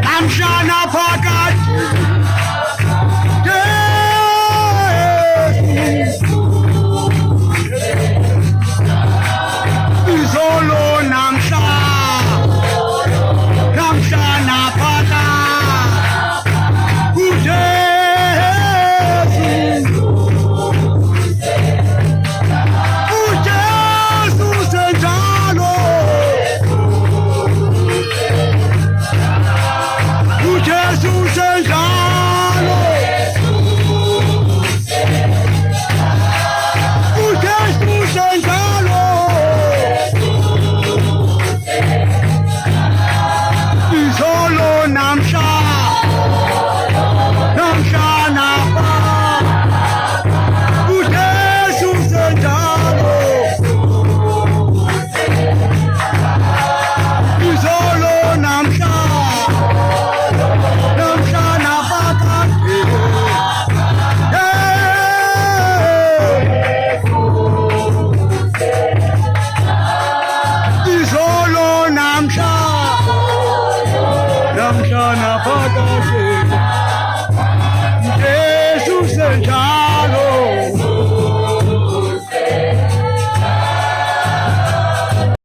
namshana phakathi izolo namshana phakathi uJesu senjalo uJesu senjalo uJesu senjalo izolo namshana uJesu senjalo izolo namshana phakathi izolo namshana phakathi